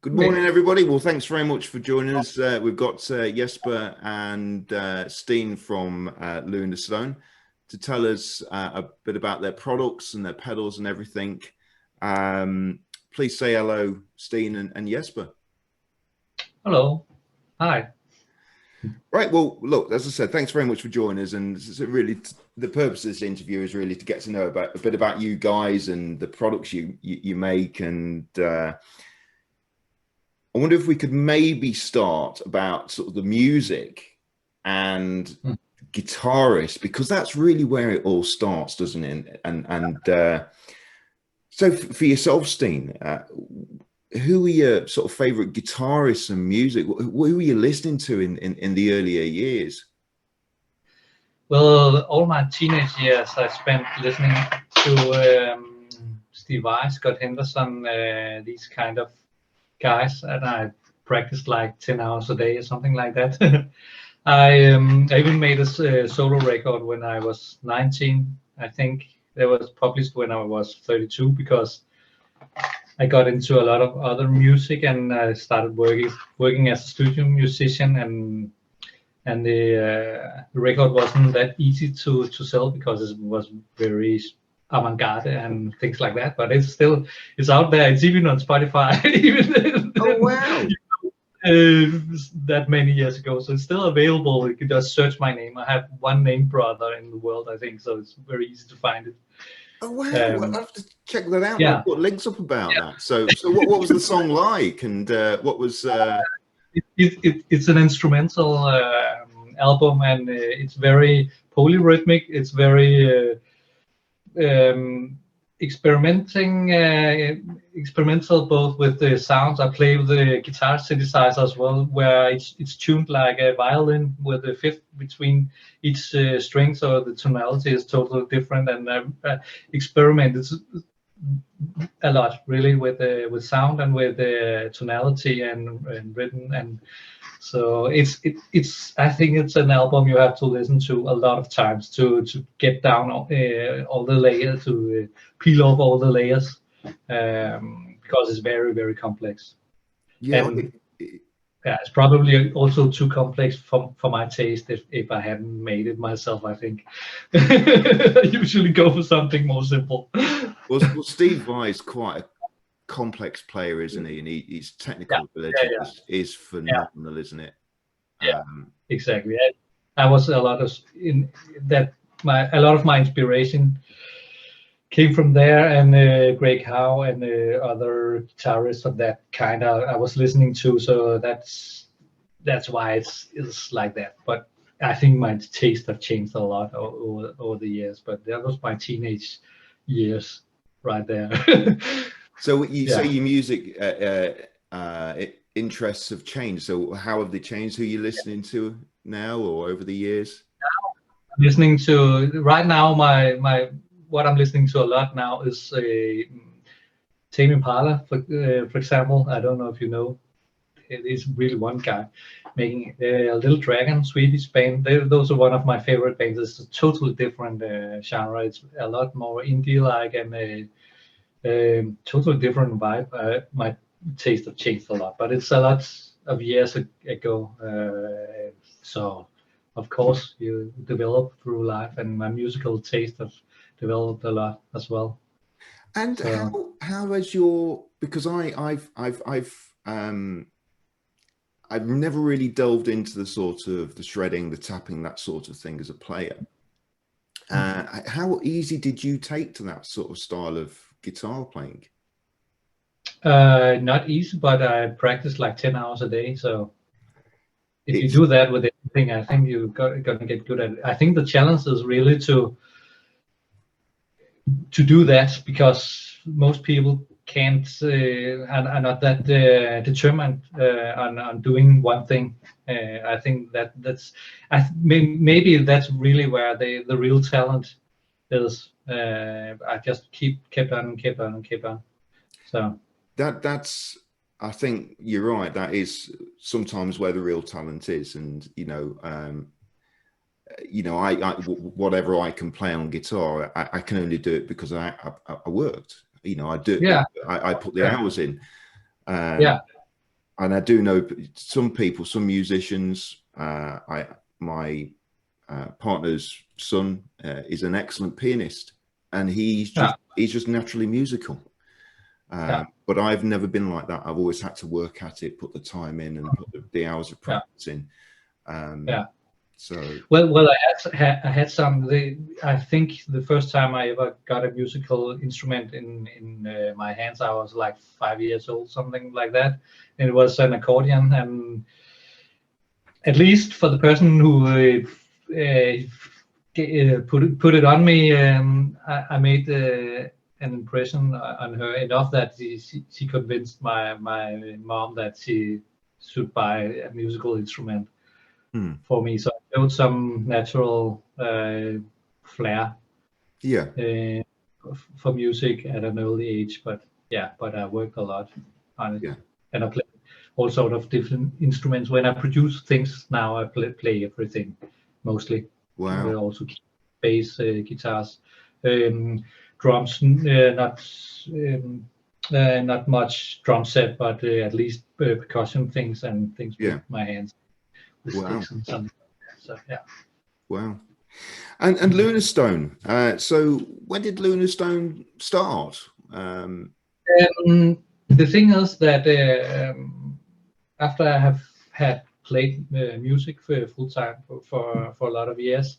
Good morning, everybody. Well, thanks very much for joining us. We've got Jesper and Steen from Lunastone to tell us a bit about their products and their pedals and everything. Please say hello, Steen and Jesper. Hello. Hi. Right. Well, look, as I said, thanks very much for joining us. And really, the purpose of this interview is really to get to know a bit about you guys and the products you make. And I wonder if we could maybe start about sort of the music and guitarists, because that's really where it all starts, doesn't it? And so for yourself, Steen, who are your sort of favorite guitarists and music? Who were you listening to in the earlier years? Well, all my teenage years I spent listening to Steve Vai, Scott Henderson, these kind of guys, and I practiced like 10 hours a day or something like that. I even made a solo record when I was 19. I think it was published when I was 32 because I got into a lot of other music and I started working as a studio musician, and the record wasn't that easy to sell because it was very avant-garde and things like that, but it's out there. It's even on Spotify. Even oh wow! That many years ago, so it's still available. You can just search my name. I have one name brother in the world, I think, so it's very easy to find it. Oh wow! I'll have to check that out. Yeah. Put links up about that. So what was the song like, and what was? It's an instrumental album, and it's very polyrhythmic. It's very experimental, both with the sounds. I play with the guitar synthesizer as well, where it's tuned like a violin with a fifth between each string, so the tonality is totally different. And I experimented a lot, really, with sound and with tonality and rhythm, and so it's I think it's an album you have to listen to a lot of times to get down all the layers, to peel off all the layers, because it's very, very complex. Yeah. And, yeah, it's probably also too complex for my taste if I hadn't made it myself, I think. I usually go for something more simple. Well, Steve Vai is quite a complex player, isn't he? And his technical ability is phenomenal, isn't it? Yeah, exactly. I was a lot of my inspiration came from there, and Greg Howe and other guitarists of that kind I was listening to. So that's why it's like that. But I think my taste have changed a lot over the years. But that was my teenage years right there. So you say your music interests have changed. So how have they changed? Who are you listening to now or over the years? I'm listening to right now. What I'm listening to a lot now is Tame Impala, for example. I don't know if you know. It is really one guy making a Little Dragon, Swedish band. Those are one of my favorite bands. It's a totally different genre. It's a lot more indie-like and a totally different vibe. My taste have changed a lot, but it's a lot of years ago. So, of course, you develop through life, and my musical taste have developed a lot as well. And so, how has your, because I've never really delved into the sort of the shredding, the tapping, that sort of thing as a player. How easy did you take to that sort of style of guitar playing? Not easy, but I practice like 10 hours a day. So if you do that with anything, I think you're going to get good at it. I think the challenge is really to do that, because most people can't are not that determined on doing one thing. I think maybe that's really where the real talent is. I just kept on. So that's, I think you're right. That is sometimes where the real talent is, and I whatever I can play on guitar, I can only do it because I worked. I do. Yeah. I put the hours in. And I do know some people, some musicians. My partner's son is an excellent pianist, and he's just naturally musical. But I've never been like that. I've always had to work at it, put the time in, and put the hours of practice in. So well, I had some. I think the first time I ever got a musical instrument in my hands, I was like 5 years old, something like that. And it was an accordion, and at least for the person who put it on me, I made an impression on her enough that she convinced my mom that she should buy a musical instrument for me. So I showed some natural flair for music at an early age, but I worked a lot on it, and I played all sort of different instruments. When I produce things now, I play everything mostly. Wow. Also bass, guitars, drums, not much drum set, but at least percussion things and things with my hands. Wow. And something. So wow. And Lunastone. So when did Lunastone start? The thing is that after I have had played music for full time for a lot of years,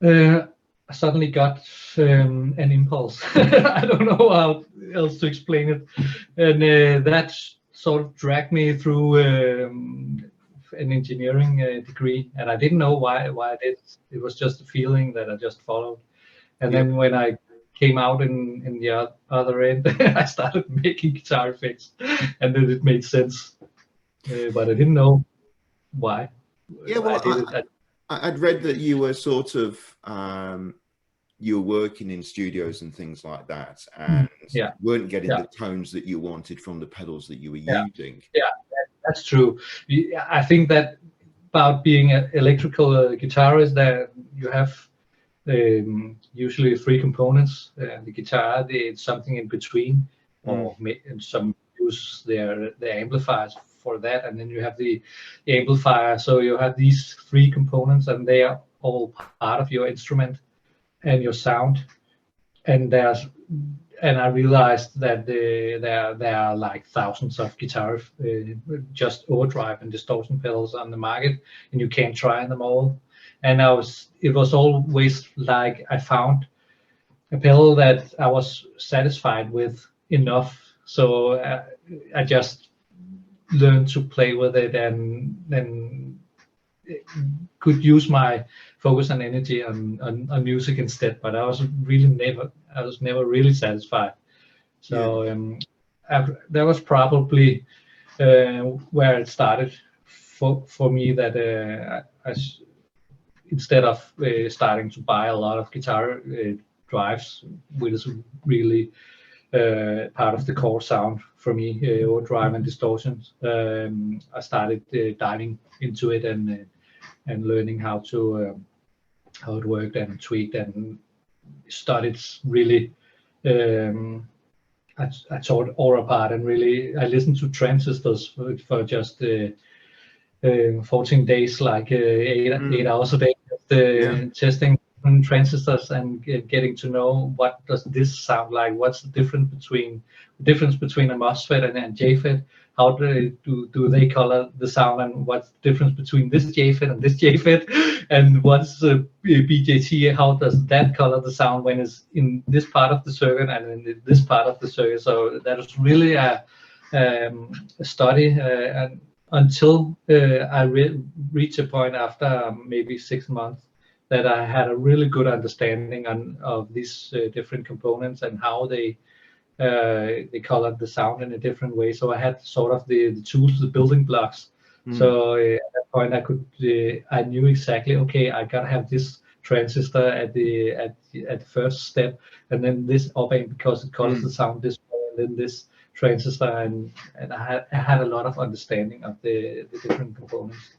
I suddenly got an impulse. I don't know how else to explain it, and that sort of dragged me through an engineering degree, and I didn't know why I did. It was just a feeling that I just followed, and then when I came out in the other end, I started making guitar effects, and then it made sense, but I didn't know why. Yeah, well, I'd read that you were sort of you were working in studios and things like that, and weren't getting the tones that you wanted from the pedals that you were using. Yeah, that's true. I think that about being an electrical guitarist, that you have usually 3 components. The guitar, it's something in between, or some use their amplifiers for that, and then you have the amplifier. So you have these 3 components, and they are all part of your instrument and your sound. And I realized that there are like thousands of guitar just overdrive and distortion pedals on the market, and you can't try them all. And it was always like I found a pedal that I was satisfied with enough. So I just learned to play with it, and then could use my focus and energy on music instead. But I was never really satisfied. So that was probably where it started for me, that instead of starting to buy a lot of guitar drives, which is really part of the core sound for me, overdrive and distortions, I started diving into it and learning how it worked and tweaked and studied really. I taught all apart, and really I listened to transistors for just 14 days, like 8 hours a day, testing transistors and getting to know what does this sound like, what's the difference between a MOSFET and a JFET, how do they color the sound, and what's the difference between this JFET and this JFET, and what's the BJT, how does that color the sound when it's in this part of the circuit and in this part of the circuit. So that was really a study, and until I reached a point after maybe 6 months that I had a really good understanding of these different components and how they colored the sound in a different way. So I had sort of the tools, the building blocks. So at that point I knew exactly, okay, I gotta have this transistor at the first step, and then this op amp because it colors the sound this way, and then this transistor, and I had a lot of understanding of the different components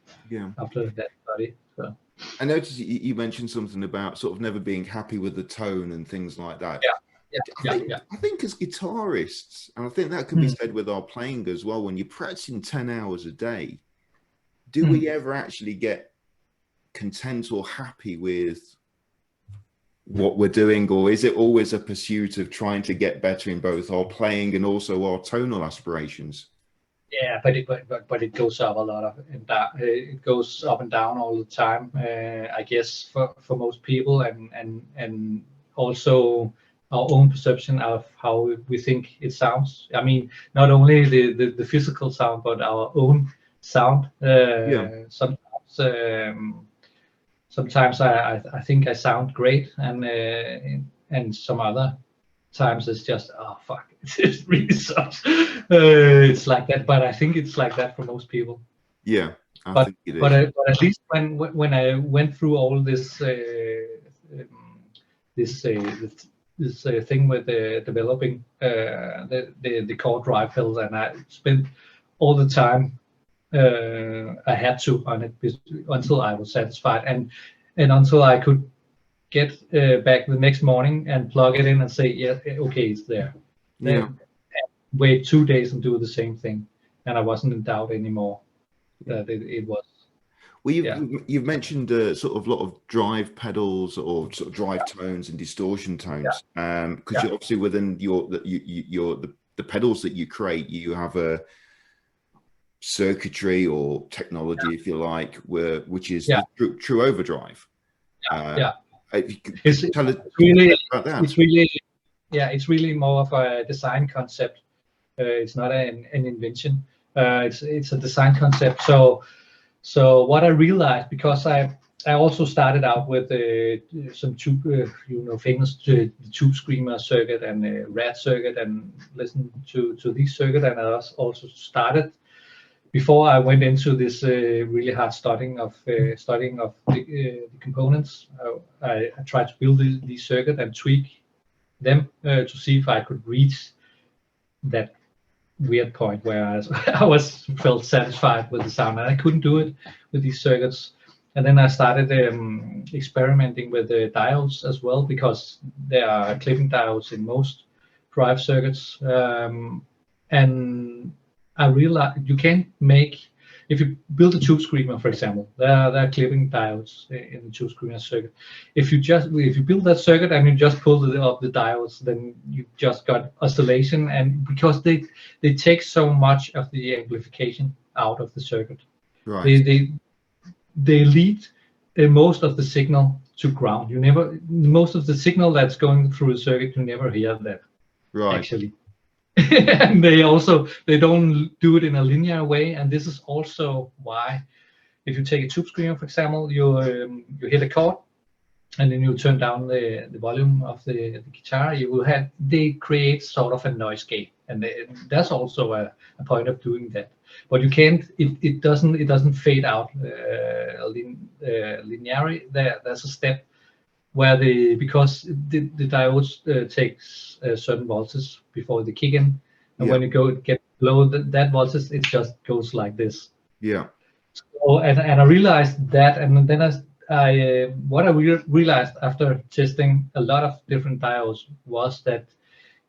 after that study. So I noticed you mentioned something about sort of never being happy with the tone and things like that. I think as guitarists, and I think that can be said with our playing as well, when you're practicing 10 hours a day, do we ever actually get content or happy with what we're doing, or is it always a pursuit of trying to get better in both our playing and also our tonal aspirations? Yeah, but it goes up a lot of and down. It goes up and down all the time. I guess for most people, and also our own perception of how we think it sounds. I mean, not only the physical sound, but our own sound. Sometimes I think I sound great, and some other times it's just, oh fuck, it really sucks. It's like that, but I think it's like that for most people. Yeah, I think it is. But at least when I went through all this thing with developing the core drive pedals, and I spent all the time I had to on it until I was satisfied, and until I could get back the next morning and plug it in and say, yeah, okay, it's there. Yeah. Wait 2 days and do the same thing, and I wasn't in doubt anymore that it was. Well, you've mentioned sort of a lot of drive pedals or sort of drive tones and distortion tones, because you're obviously within the pedals that you create, you have a circuitry or technology, if you like, which is the TrueOverDrive. It's really more of a design concept. It's not an invention. It's a design concept. So what I realized, because I also started out with some tube, famous tube screamer circuit and rat circuit, and listened to these circuit, and I also started, before I went into this really hard studying of the components, I tried to build these circuit and tweak them to see if I could reach that weird point where I felt satisfied with the sound, and I couldn't do it with these circuits. And then I started experimenting with the diodes as well, because there are clipping diodes in most drive circuits, and I realized you can't make, if you build a tube screamer, for example, there are clipping diodes in the tube screamer circuit. If you build that circuit and you just pull up the diodes, then you just got oscillation, and because they take so much of the amplification out of the circuit, right. They lead most of the signal to ground. Most of the signal that's going through the circuit, you never hear that, right, actually. And they don't do it in a linear way, and this is also why, if you take a tube screamer, for example, you hit a chord, and then you turn down the volume of the guitar, they create sort of a noise gate, and that's also a point of doing that. But you can't, it doesn't fade out linearly. There's a step where because the diodes takes certain voltages before they kick in, and when you get below that voltage, it just goes like this. Yeah. So and I realized that, and then what I realized after testing a lot of different diodes was that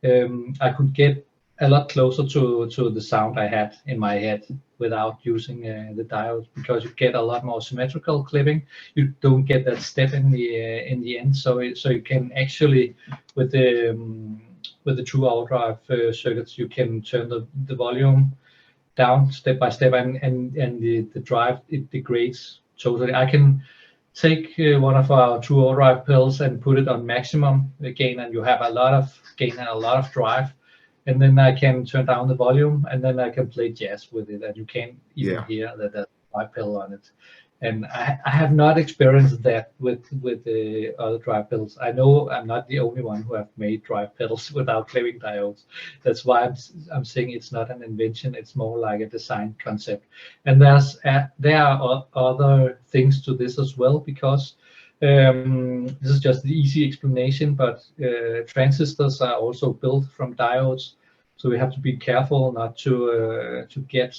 I could get a lot closer to the sound I had in my head without using the diodes, because you get a lot more symmetrical clipping. You don't get that step in the end, so you can actually, with the TrueOverDrive circuits, you can turn the volume down step by step, and the drive, it degrades totally. I can take one of our TrueOverDrive pedals and put it on maximum gain, and you have a lot of gain and a lot of drive. And then I can turn down the volume, and then I can play jazz with it, and you can't even hear that there's a drive pedal on it. And I have not experienced that with the other drive pedals. I know I'm not the only one who have made drive pedals without clipping diodes. That's why I'm saying it's not an invention. It's more like a design concept. And there are other things to this as well, because this is just the easy explanation, but transistors are also built from diodes, so we have to be careful not to get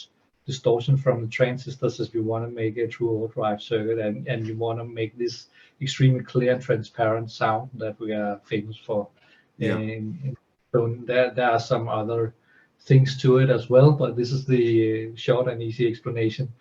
distortion from the transistors if you want to make a TrueOverDrive circuit, and you want to make this extremely clear and transparent sound that we are famous for Yeah. So there are some other things to it as well, but this is the short and easy explanation.